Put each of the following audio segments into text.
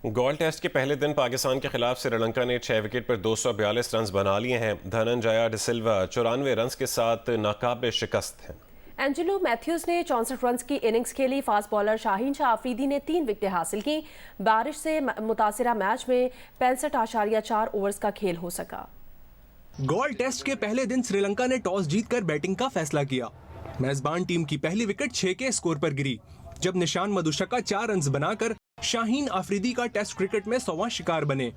Gold test के पहले दिन पाकिस्तान के खिलाफ श्रीलंका ने 6 विकेट पर 242 रन बना लिए हैं। धनंजय डिसिल्वा 94 रन के साथ नाकाबिल शिकस्त हैं। एंजेलो मैथ्यूज ने 64 रन की इनिंग्स खेली। फास्ट बॉलर शाहीन शाह अफरीदी ने 3 विकेटें हासिल की। बारिश से मुतासिरा मैच में 65.4 ओवर्स का खेल हो सका। गोल्ड टेस्ट के पहले दिन श्रीलंका ने टॉस जीतकर बैटिंग का फैसला किया। मेजबान टीम की पहली विकेट 6 के स्कोर पर गिरी, जब निशान मधुशका 4 रन बनाकर शाहीन अफरीदी का टेस्ट क्रिकेट में 100वां शिकार बने।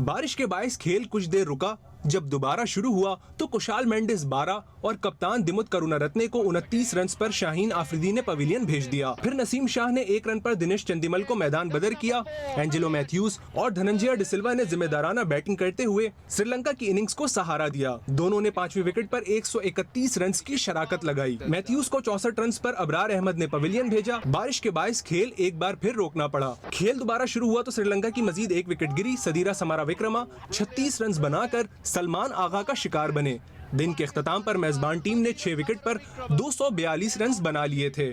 बारिश के बायस खेल कुछ देर रुका। जब दोबारा शुरू हुआ तो कुशाल मेंडिस 12 और कप्तान दिमुथ करुणारत्ने को 29 रन पर शाहीन अफरीदी ने पवेलियन भेज दिया। फिर नसीम शाह ने 1 रन पर दिनेश चंदीमल को मैदान बदर किया। एंजेलो मैथ्यूज और धनंजय डिसिल्वा ने जिम्मेदाराना बैटिंग करते हुए श्रीलंका की इनिंग्स को सहारा दिया। दोनों ने 5वीं विकेट पर 131 रन की शराकत लगाई। मैथ्यूज को 64 रन पर अबरार अहमद ने पवेलियन भेजा। बारिश के बायस खेल एक बार फिर रोकना पड़ा। खेल दोबारा शुरू हुआ तो श्रीलंका की मजीद 1 विकेट गिरी। सदीरा समारा विक्रमा 36 रन बनाकर सलमान आगा का शिकार बने। दिन के अख्ताम पर मेजबान टीम ने 6 विकेट पर 242 रन बना लिए थे।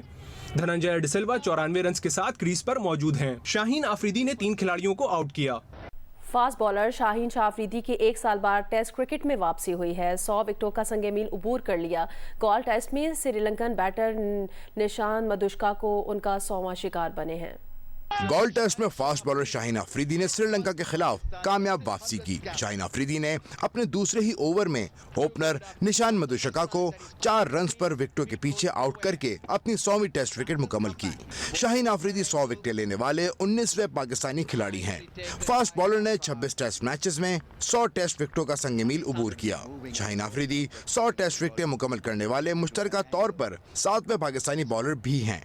धनंजय डिसिल्वा 94 रन के साथ क्रीज पर मौजूद हैं। शाहीन अफरीदी ने 3 खिलाड़ियों को आउट किया। फास्ट बॉलर शाहीन शाह अफरीदी की 1 साल बाद टेस्ट क्रिकेट में वापसी हुई है। 100 विकेटों का संगे मील उबूर कर लिया। गोल्ड टेस्ट में श्रीलंकन बैटर निशान मधुशका को उनका 100वां शिकार बने हैं। गोल्ड टेस्ट में फास्ट बॉलर शाहीन अफरीदी ने श्रीलंका के खिलाफ कामयाब वापसी की। शाहीन अफरीदी ने अपने दूसरे ही ओवर में ओपनर निशान मधुशका को 4 रन पर विकेटों के पीछे आउट करके अपनी 100वीं टेस्ट विकेट मुकम्मल की। शाहीन अफरीदी 100 विकेटें लेने वाले 19वें पाकिस्तानी खिलाड़ी हैं। फास्ट बॉलर ने 26 टेस्ट मैचेस में 100 टेस्ट विकेटों का संग मील उबूर किया। शाहीन अफरीदी 100 टेस्ट विकेटें मुकम्मल करने वाले मुश्तरका तौर पर 7वें पाकिस्तानी बॉलर भी हैं।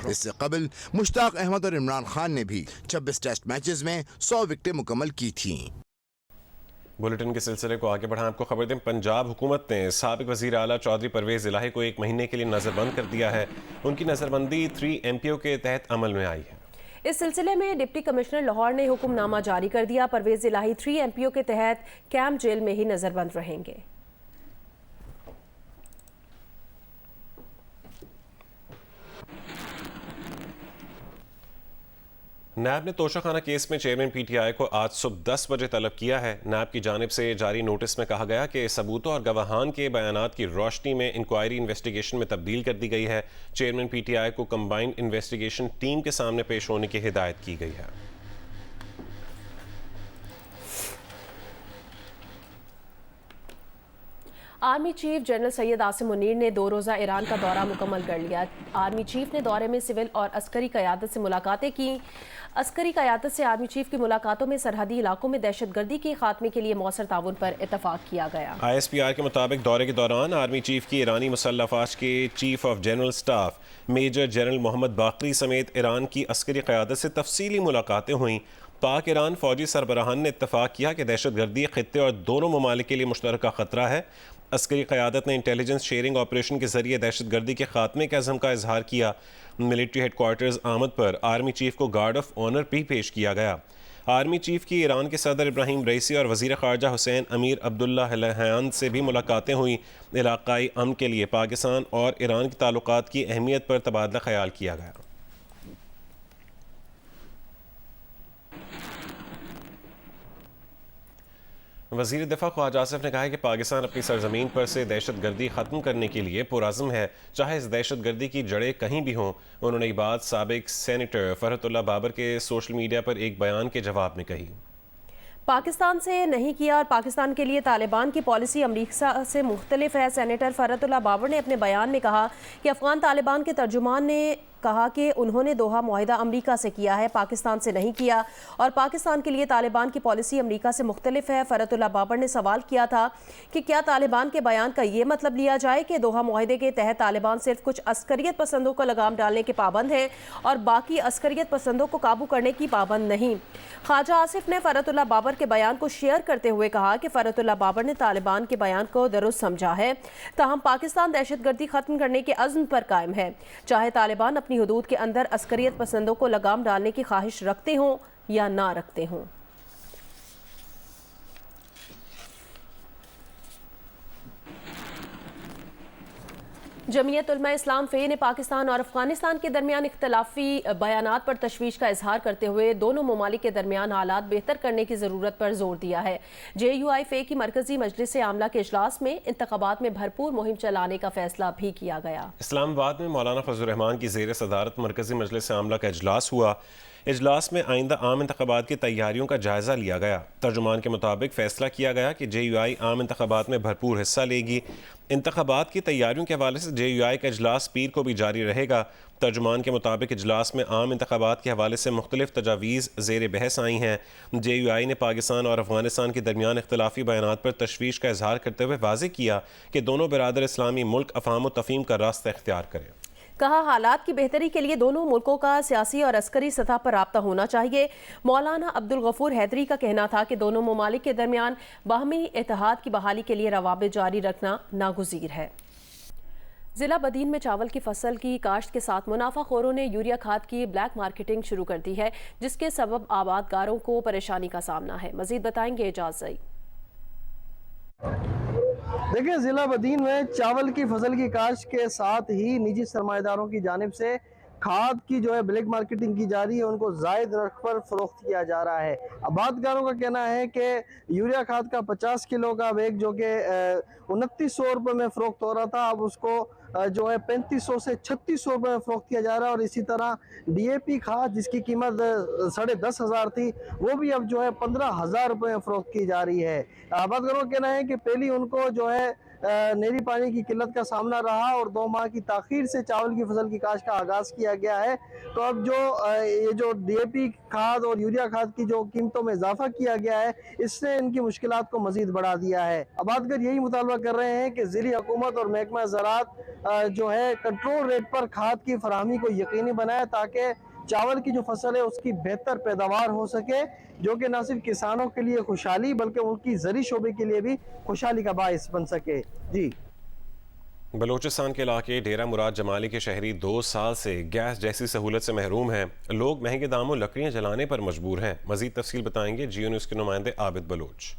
इससे कबल मुश्ताक अहमद और इमरान खान ने भी 26 टेस्ट मैचेस में 100 विकेटें मुकम्मल की थीं। बुलेटिन के सिलसिले को आगे बढ़ाएं। आपको खबर दें, पंजाब हुकूमत ने साबिक वजीर आला चौधरी परवेज इलाही को 1 महीने के लिए नजरबंद कर दिया है। उनकी नजरबंदी 3 MPO के तहत अमल में आई है। इस सिलसिले में डिप्टी कमिश्नर लाहौर ने हुक्मनामा जारी कर दिया। परवेज इलाही 3 MPO के तहत कैंप जेल में ही नजरबंद रहेंगे। नैब ने तोशाखाना केस में चेयरमैन PTI को आज सुबह 10 बजे तलब किया है। नैब की जानिब से जारी नोटिस में कहा गया कि सबूतों और गवाहान के बयानात की रोशनी में इंक्वायरी इन्वेस्टिगेशन में तब्दील कर दी गई है। चेयरमैन PTI को कंबाइंड इन्वेस्टिगेशन टीम के सामने पेश होने की हिदायत की गई है। Army chief general Syed Asim Munir ने 2 रोज़ा ईरान का दौरा मुकम्मल कर लिया। आर्मी चीफ ने दौरे में सिविल और अस्करी क़यादत से मुलाकातें की। अस्करी क़यादत से आर्मी चीफ की मुलाकातों में सरहदी इलाकों में दहशतगर्दी के खात्मे के लिए मौसर ताउन पर इतफाक किया गया। ISPR के मुताबिक दौरे के दौरान आर्मी चीफ की ईरानी मुसल्लह अफवाज के chief of general staff major general Mohammad Bagheri समेत ईरान की अस्करी क़यादत से तफसीली मुलाकातें हुईं। पाक ईरान फौजी सरबराहान ने इत्तफाक किया कि दहशतगर्दी खित्ते और दोनों ममालिक के लिए मुश्तरका ख़तरा है। अस्करी क़यादत ने इंटेलिजेंस शेयरिंग ऑपरेशन के जरिए दहशतगर्दी के खात्मे के अज़म का इजहार किया। मिलिट्री हेडक्वार्टर्स आमद पर आर्मी चीफ को गार्ड ऑफ ऑनर भी पेश किया गया। आर्मी चीफ की ईरान के सदर इब्राहिम रईसी और वज़ीर ख़ारजा हुसैन अमीर अब्दुल्ला हयान से भी मुलाकातें हुई। इलाक़ाई अमन के लिए पाकिस्तान और ईरान के ताल्लुकात की अहमियत पर तबादला ख्याल किया गया। वज़ीर दिफा ख्वाजा आसिफ ने कहा है कि पाकिस्तान अपनी सरजमीन पर से दहशतगर्दी ख़त्म करने के लिए पुरज़्म है, चाहे इस दहशतगर्दी की जड़ें कहीं भी हों। उन्होंने ये बात साबिक सेनेटर फरहतुल्लाह बाबर के सोशल मीडिया पर एक बयान के जवाब में कही। पाकिस्तान से नहीं किया और पाकिस्तान के लिए तालिबान की पॉलिसी अमरीका से मुख्तलिफ है। सेनेटर फरहतुल्लाह बाबर ने अपने बयान में कहा कि अफगान तालिबान के तर्जुमान ने कहा कि उन्होंने दोहा मुआहिदा अमरीका से किया है, पाकिस्तान से नहीं किया और पाकिस्तान के लिए तालिबान की पॉलिसी अमरीका से मुख्तलिफ है। फरहतुल्लाह बाबर ने सवाल किया था कि क्या तालिबान के बयान का ये मतलब लिया जाए कि दोहा मुआहिदे के तहत तालिबान सिर्फ कुछ अस्करियत पसंदों को लगाम डालने के पाबंद है और बाकी अस्करियत पसंदों को काबू करने की पाबंद नहीं। ख्वाजा आसिफ ने फरहतुल्लाह बाबर के बयान को शेयर करते हुए कहा कि फरहतुल्लाह बाबर ने तालिबान के बयान को दुरुस्त समझा है, ताहम पाकिस्तान दहशतगर्दी खत्म करने के अज़्म पर कायम है, चाहे तालिबान अपनी हुदूद के अंदर अस्करियत पसंदों को लगाम डालने की ख्वाहिश रखते हों या ना रखते हों। जमीयत उलमा इस्लाम फ़े ने पाकिस्तान और अफगानिस्तान के दरमियान इख्तलाफी बयानात पर तशवीश का इजहार करते हुए दोनों ममालिक के दरमियान हालात बेहतर करने की ज़रूरत पर जोर दिया है। JUI फ़े की मरकजी मजलिस आमला के इजलास में इंतखाबात में भरपूर मुहिम चलाने का फैसला भी किया गया। इस्लामाबाद में मौलाना फजल रहमान की ज़ेर सदारत मरकजी मजलिस आमला का इजलास हुआ। इजलास में आइंदा आम इंतखाबात की तैयारियों का जायज़ा लिया गया। तर्जुमान के मुताबिक फ़ैसला किया गया कि JUI आम इंतखाबात में भरपूर हिस्सा लेगी। इंतखाबात की तैयारियों के हवाले से JUI का इजलास पीर को भी जारी रहेगा। तर्जुमान के मुताबिक इजलास में आम इंतखाबात के हवाले से मुख्तलिफ तजावीज़ ज़ेर बहस आई हैं। JUI ने पाकिस्तान और अफगानिस्तान के दरमियान इख्तलाफी बयानात पर तशवीश का इजहार करते हुए वाज़ेह किया कि दोनों बिरादर इस्लामी मुल्क अफ़ाम व तफ़हीम का रास्ता इख्तियार करें। कहा, हालात की बेहतरी के लिए दोनों मुल्कों का सियासी और अस्करी सतह पर राब्ता होना चाहिए। मौलाना अब्दुल गफूर हैदरी का कहना था कि दोनों ममालिक के दरमियान बाहमी इत्तेहाद की बहाली के लिए रवाबित जारी रखना नागुज़ीर है। जिला बदीन में चावल की फसल की काश्त के साथ मुनाफाखोरों ने यूरिया खाद की ब्लैक मार्केटिंग शुरू कर दी है, जिसके सबब आबादगारों को परेशानी का सामना है। मजीद बताएंगे एजाज ज़ई। देखिए, ज़िला बदीन में चावल की फसल की काश्त के साथ ही निजी सरमाएदारों की जानिब से खाद की जो है ब्लैक मार्केटिंग की जा रही है, उनको जायद रख पर फरोख्त किया जा रहा है। आबादगारों का कहना है कि यूरिया खाद का 50 किलो का बैग जो कि 2900 रुपये में फ़रोख्त हो रहा था, अब उसको जो है 3500 से 3600 रुपये में फ़रोख्त किया जा रहा है। और इसी तरह DAP खाद जिसकी कीमत 10,500 थी, वो भी अब जो है 15,000 रुपये में फ़रोख्त की जा रही है। आबादगारों का कहना है कि पहली उनको जो है नेरी पानी की किल्लत का सामना रहा और 2 माह की ताख़ीर से चावल की फसल की काश्त का आगाज़ किया गया है। तो अब ये जो DAP खाद और यूरिया खाद की जो कीमतों में इजाफा किया गया है, इसने इनकी मुश्किलात को मज़ीद बढ़ा दिया है। आबादगर यही मुतालबा कर रहे हैं कि ज़िली हुकूमत और महकमा ज़राअत जो है कंट्रोल रेट पर खाद की फराहमी को यकीनी बनाए, ताकि चावल की जो फसल है उसकी बेहतर पैदावार हो सके, जो कि न सिर्फ किसानों के लिए खुशहाली बल्कि उनकी ज़री शोबे के लिए भी खुशहाली का बाइस बन सके। जी। बलूचिस्तान के इलाके डेरा मुराद जमाली के शहरी 2 साल से गैस जैसी सहूलत से महरूम हैं। लोग महंगे दामों लकड़ियाँ जलाने पर मजबूर हैं। मजीद तफसील बताएंगे जियो न्यूज़ के नुमाइंदे आबिद बलोच।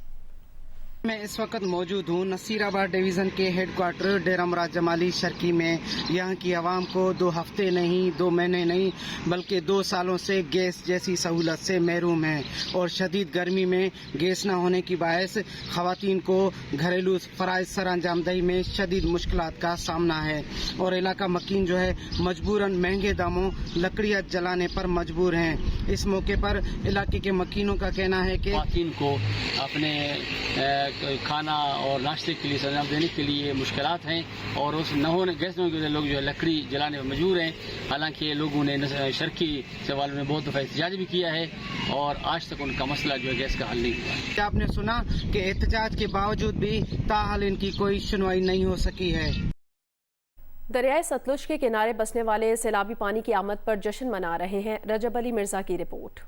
मैं इस वक्त मौजूद हूँ नसीराबाद डिवीज़न के हेडक्वार्टर डेरा मुराद जमाली शर्की में। यहाँ की आवाम को 2 हफ्ते नहीं, 2 महीने नहीं, बल्कि 2 सालों से गैस जैसी सहूलत से महरूम हैं और शदीद गर्मी में गैस न होने की बायस ख़वातीन को घरेलू फ़राइज़ सरअंजामदही में शदीद मुश्किलात का सामना है और इलाका मकीन जो है मजबूरन महंगे दामों लकड़ियाँ जलाने पर मजबूर हैं। इस मौके पर इलाके के मकीनों का कहना है कि ख़वातीन को अपने खाना और नाश्ते के लिए सरंजाम देने के लिए मुश्किलात हैं और उस न होने गैस न होने की वजह लोग जो है लकड़ी जलाने में मजबूर हैं। हालांकि लोगों ने शर्की सवाल में बहुत दफ़ा एहतजाज भी किया है और आज तक उनका मसला जो है गैस का हल नहीं हुआ। आपने सुना कि एहतजाज के बावजूद भी ताहाल इनकी कोई सुनवाई नहीं हो सकी है। दरियाए सतलुज के किनारे बसने वाले सैलाबी पानी की आमद पर जश्न मना रहे हैं। रजब अली मिर्जा की रिपोर्ट।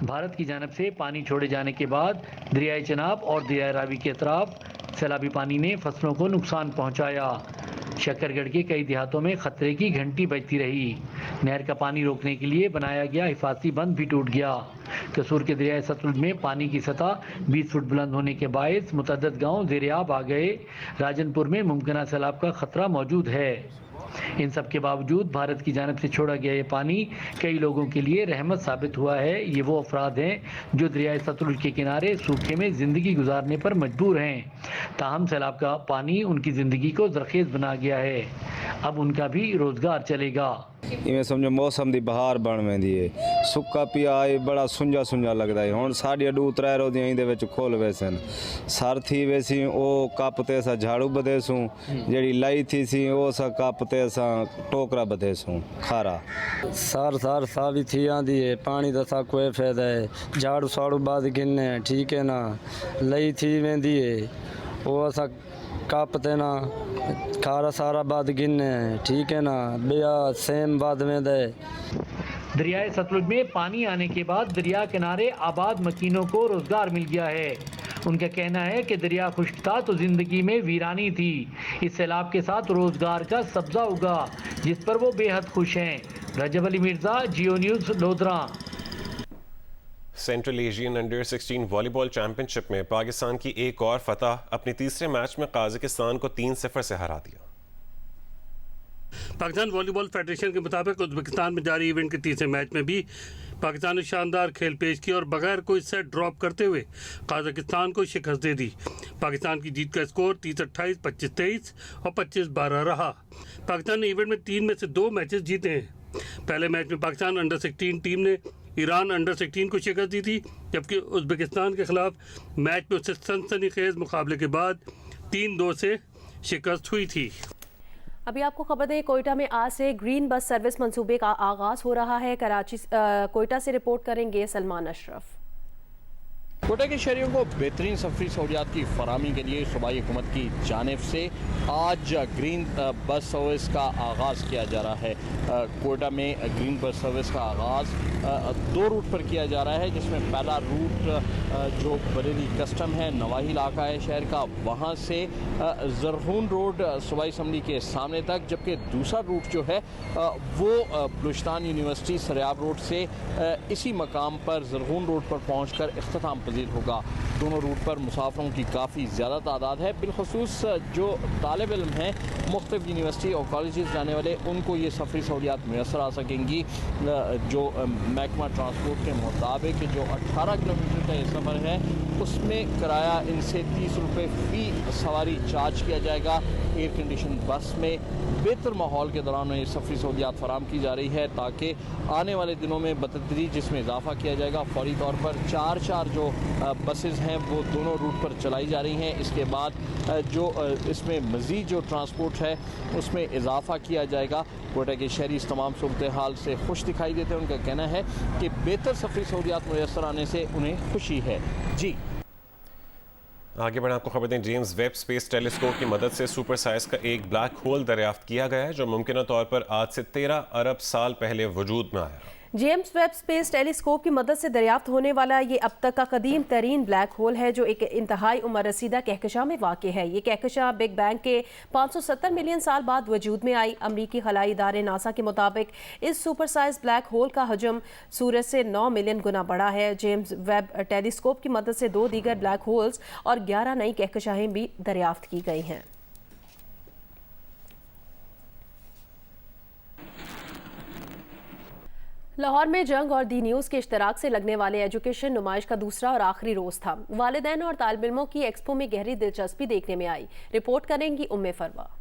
भारत की जानब से पानी छोड़े जाने के बाद दरियाए चनाब और दरियाए रावी के अतराफ सैलाबी पानी ने फसलों को नुकसान पहुंचाया। शक्करगढ़ के कई देहातों में खतरे की घंटी बजती रही। नहर का पानी रोकने के लिए बनाया गया हिफाजती बंद भी टूट गया। कसूर के दरियाए सतलुज में पानी की सतह 20 फुट बुलंद होने के बायस मुतअद्दिद गाँव ज़ेर-ए-आब आ गए। राजनपुर में मुमकिन सैलाब का खतरा मौजूद है। इन सब के बावजूद भारत की जानिब से छोड़ा गया ये पानी कई लोगों के लिए रहमत साबित हुआ है। ये वो अफराद हैं जो दरियाए सतलुज के किनारे सूखे में ज़िंदगी गुजारने पर मजबूर हैं। ताहम सैलाब का पानी उनकी ज़िंदगी को ज़रखेज़ बना गया है। अब उनका भी रोज़गार चलेगा। इवें समझो मौसम दी बहार बन वेंदी है। सुक्का पिया बड़ा सुंजा सुंजा लगता है। हुण साडी 2-3 रोज़ियां इहदे विच खुल वैसन सर थी वैसी ओ कप ते असां झाड़ू बधेसूं, जेड़ी लाई थी सी ओ सा कप ते असां टोकरा बधेसूं खारा सर सावी थी आंदी है। पानी दा सा कोई फायदा है। झाड़ू साड़ू बाद गिनने ठीक है ना, लई थी वेंदी है ओ असां कप ते ना खारा सारा बाद गिनने ठीक है ना, बिया सेम बाद में दे। दरियाए सतलुज में पानी आने के बाद दरिया किनारे आबाद मकीनों को रोजगार मिल गया है। उनका कहना है कि दरिया खुश्क था तो जिंदगी में वीरानी थी। इस सैलाब के साथ रोजगार का सब्जा उगा जिस पर वो बेहद खुश हैं। Rajab Ali Mirza, Geo News, Lodhran. Central Asian under 16 volleyball championship में पाकिस्तान की एक और फतह। अपने तीसरे मैच में कजाकिस्तान को 3-0 से हरा दिया। पाकिस्तान वॉलीबॉल फेडरेशन के मुताबिक उज़्बेकिस्तान में जारी इवेंट के तीसरे मैच में भी पाकिस्तान ने शानदार खेल पेश किया और बगैर कोई सेट ड्रॉप करते हुए कजाकिस्तान को शिकस्त दे दी। पाकिस्तान की जीत का स्कोर 30-28, 25-23 और 25-12 रहा। पाकिस्तान ने इवेंट में 3 में से 2 मैचेस जीते हैं। पहले मैच में पाकिस्तान अंडर-16 टीम ने ईरान अंडर-16 को शिकस्त दी थी, जबकि उज़्बेकिस्तान के खिलाफ मैच में उससे सनसनीखेज मुकाबले के बाद 3-2 से शिकस्त हुई थी। अभी आपको खबर दें, कोयटा में आज से ग्रीन बस सर्विस मंसूबे का आगाज हो रहा है। कोयटा से रिपोर्ट करेंगे सलमान अशरफ। कोयटा के शहरियों को बेहतरीन सफरी सहूलियात की फराहमी के लिए सूबाई हुकूमत की जानिब से आज ग्रीन बस सर्विस का आगाज़ किया जा रहा है। कोयटा में ग्रीन बस सर्विस का आगाज़ 2 रूट पर किया जा रहा है, जिसमें पहला रूट जो बरेली कस्टम है, नवाही इलाका है शहर का, वहाँ से ज़रहून रोड सूबाई असम्बली के सामने तक, जबकि दूसरा रूट जो है वो बलूचिस्तान यूनिवर्सिटी सरियाब रोड से इसी मकाम पर ज़रहून रोड पर पहुँच कर इख्तिताम होगा। दोनों रूट पर मुसाफिरों की काफ़ी ज़्यादा तादाद है। बिलखसूस जो तालिब इल्म हैं मुख्तलिफ यूनिवर्सिटी और कॉलेजेस जाने वाले, उनको ये सफरी सहूलियात मैसर आ सकेंगी। जो महकमा ट्रांसपोर्ट के मुताबिक जो 18 किलोमीटर का ये सफ़र है, उसमें किराया इनसे 30 रुपये फ़ी सवारी चार्ज किया जाएगा। एयर कंडीशन बस में बेहतर माहौल के दौरान ये सफरी सहूलियात फराम की जा रही है, ताकि आने वाले दिनों में बतदरीज जिसमें इजाफा किया जाएगा। फौरी तौर पर 4 जो बसेस हैं वो दोनों रूट पर चलाई जा रही हैं। इसके बाद जो इसमें मज़ीद जो ट्रांसपोर्ट है उसमें इजाफा किया जाएगा। कोयटा के शहरी इस तमाम सूरत हाल से खुश दिखाई देते हैं। उनका कहना है कि बेहतर सफरी सहूलियात मुयस्सर आने से उन्हें खुशी है। जी आगे बढ़े, आपको खबर दें, जेम्स वेब स्पेस टेलीस्कोप की मदद से सुपर साइज का एक ब्लैक होल दरियाफ्त किया गया है, जो मुमकिन तौर पर आज से 13 अरब साल पहले वजूद में आया। जेम्स वेब स्पेस टेलीस्कोप की मदद से दरियाफ्त होने वाला ये अब तक का कदीम तरीन ब्लैक होल है, जो एक इंतहाई उम्र रसीदा कहकशां में वाक़ है। ये कहकशां बिग बैंग के 570 मिलियन साल बाद वजूद में आई। अमरीकी खलाई इदारे नासा के मुताबिक इस सुपर साइज ब्लैक होल का हजम सूरज से 9 मिलियन गुना बड़ा है। जेम्स वेब टेलीस्कोप की मदद से 2 दीगर ब्लैक होल्स और 11 नई कहकशाएं भी दरियाफ्त की गई हैं। लाहौर में जंग और दी न्यूज़ के इश्तराक से लगने वाले एजुकेशन नुमाइश का दूसरा और आखिरी रोज़ था। वालिदैन और तालिब इल्मों की एक्सपो में गहरी दिलचस्पी देखने में आई। रिपोर्ट करेंगी उम्मे फरवा।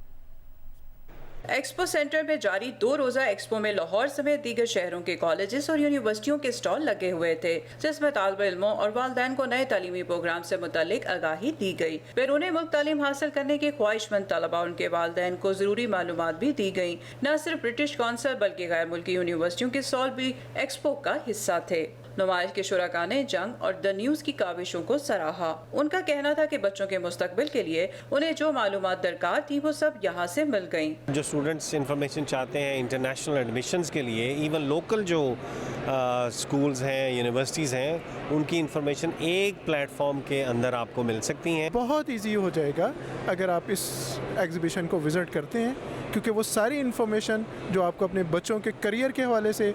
एक्सपो सेंटर में जारी 2 रोज़ा एक्सपो में लाहौर समेत दीगर शहरों के कॉलेजेस और यूनिवर्सिटियों के स्टॉल लगे हुए थे, जिसमें तालिब इल्मों और वालिदैन को नए तालीमी प्रोग्राम से मुतालिक आगाही दी गई। बैरून मुल्क तालीम हासिल करने के ख्वाहिशमंद तलबा और उनके वालिदैन को जरूरी मालूमात भी दी गई। न सिर्फ ब्रिटिश कौंसिल बल्कि गैर मुल्की यूनिवर्सिटियों के स्टॉल भी एक्सपो का हिस्सा थे। नुमाइश के शुरका ने जंग और द न्यूज़ की काविशों को सराहा। उनका कहना था कि बच्चों के मुस्तकबिल के लिए उन्हें जो मालूमात दरकार थी वो सब यहाँ से मिल गयी। जो स्टूडेंट्स इंफॉर्मेशन चाहते हैं इंटरनेशनल एडमिशन्स के लिए, इवन लोकल जो स्कूल्स हैं, यूनिवर्सिटीज़ हैं, उनकी इंफॉर्मेशन एक प्लेटफॉर्म के अंदर आपको मिल सकती हैं। बहुत ईजी हो जाएगा अगर आप इस एग्जीबिशन को विज़िट करते हैं, क्योंकि वो सारी इंफॉर्मेशन जो आपको अपने बच्चों के करियर के हवाले से,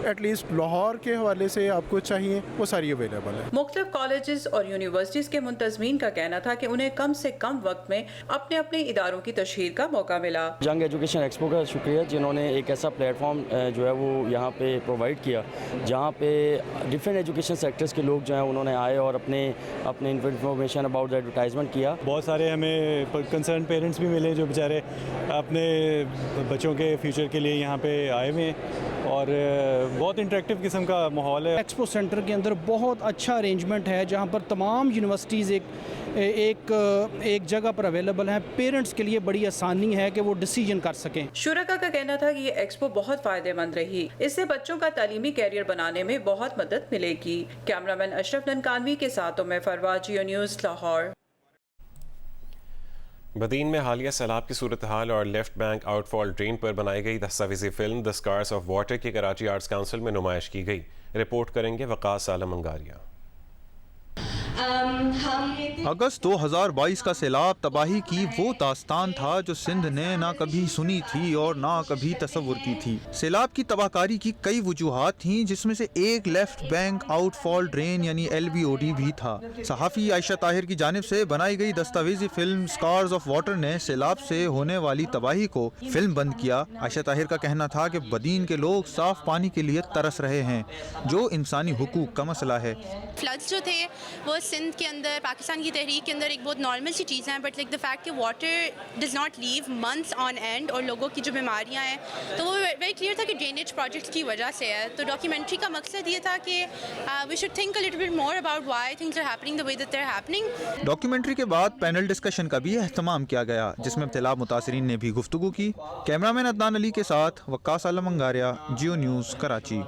एटलीस्ट लाहौर के हवाले से आपको चाहिए, वो सारी अवेलेबल है। मुख्तलिफ कॉलेजेस और यूनिवर्सिटीज़ के मुंतज़मीन का कहना था कि उन्हें कम से कम वक्त में अपने अपने इदारों की तशहीर का मौका मिला। जंग एजुकेशन एक्सपो का शुक्रिया, जिन्होंने एक ऐसा प्लेटफॉर्म जो है वो यहाँ पे प्रोवाइड किया, जहाँ पे डिफरेंट एजुकेशन सेक्टर्स के लोग जो हैं उन्होंने आए और अपने इंफॉर्मेशन अबाउट द एडवर्टाइजमेंट किया। बहुत सारे हमें कंसर्न पेरेंट्स भी मिले जो बेचारे अपने बच्चों के फ्यूचर के लिए यहाँ पे आए हुए हैं, और बहुत इंटरेक्टिव किस्म का माहौल है। एक्सपो सेंटर के अंदर बहुत अच्छा अरेंजमेंट है, जहाँ पर तमाम यूनिवर्सिटीज़ एक जगह पर अवेलेबल हैं। पेरेंट्स के लिए बड़ी आसानी है कि वो डिसीजन कर सकें। शुरका का कहना था कि ये एक्सपो बहुत फ़ायदेमंद रही, इससे बच्चों का तालीमी कैरियर बनाने में बहुत मदद मिलेगी। कैमरामैन अशरफ ननकानवी के साथ मैं फरवा, जियो न्यूज़ लाहौर। बदीन में हालिया सैलाब की सूरत हाल और लेफ्ट बैंक आउटफॉल ड्रेन पर बनाई गई दस्तावेजी film the scars of water की कराची आर्ट्स काउंसिल में नुमाइश की गई। रिपोर्ट करेंगे वकास आलम अंगारिया। अगस्त 2022 का सैलाब तबाही की वो दास्तान था जो सिंध ने ना कभी सुनी थी और ना कभी तसव्वुर की थी। सैलाब की तबाहकारी की कई वजूहात थीं, जिसमें से एक लेफ्ट बैंक आउटफॉल ड्रेन यानी LBOD भी था। सहाफ़ी आयशा ताहिर की जानिब से बनाई गई दस्तावेजी फिल्म स्कार्स ऑफ वाटर ने सैलाब से होने वाली तबाही को फिल्म बंद किया। आयशा ताहिर का कहना था कि बदीन के लोग साफ पानी के लिए तरस रहे हैं, जो इंसानी हुकूक का मसला है। फ्लड्स जो थे वो सिंध के अंदर, पाकिस्तान की तहरीक के अंदर एक बहुत नॉर्मल सी चीज़ है, बट लाइक द फैक्ट कि water does not leave months on and और लोगों की जो बीमारियां हैं, तो वो वेरी क्लियर था कि ड्रेनेज प्रोजेक्ट्स की वजह से है। तो डॉक्यूमेंट्री का मकसद ये था कि we should think a little bit more about why things are happening the way that they are happening. Documentary के बाद पैनल डिस्कशन का भी एहतमाम किया गया, जिसमें सैलाब मुतासरीन ने भी गुफ्तगू की। कैमरामैन अदनान अली के साथ वक्कास आलम अंगारिया, जियो न्यूज़, कराची।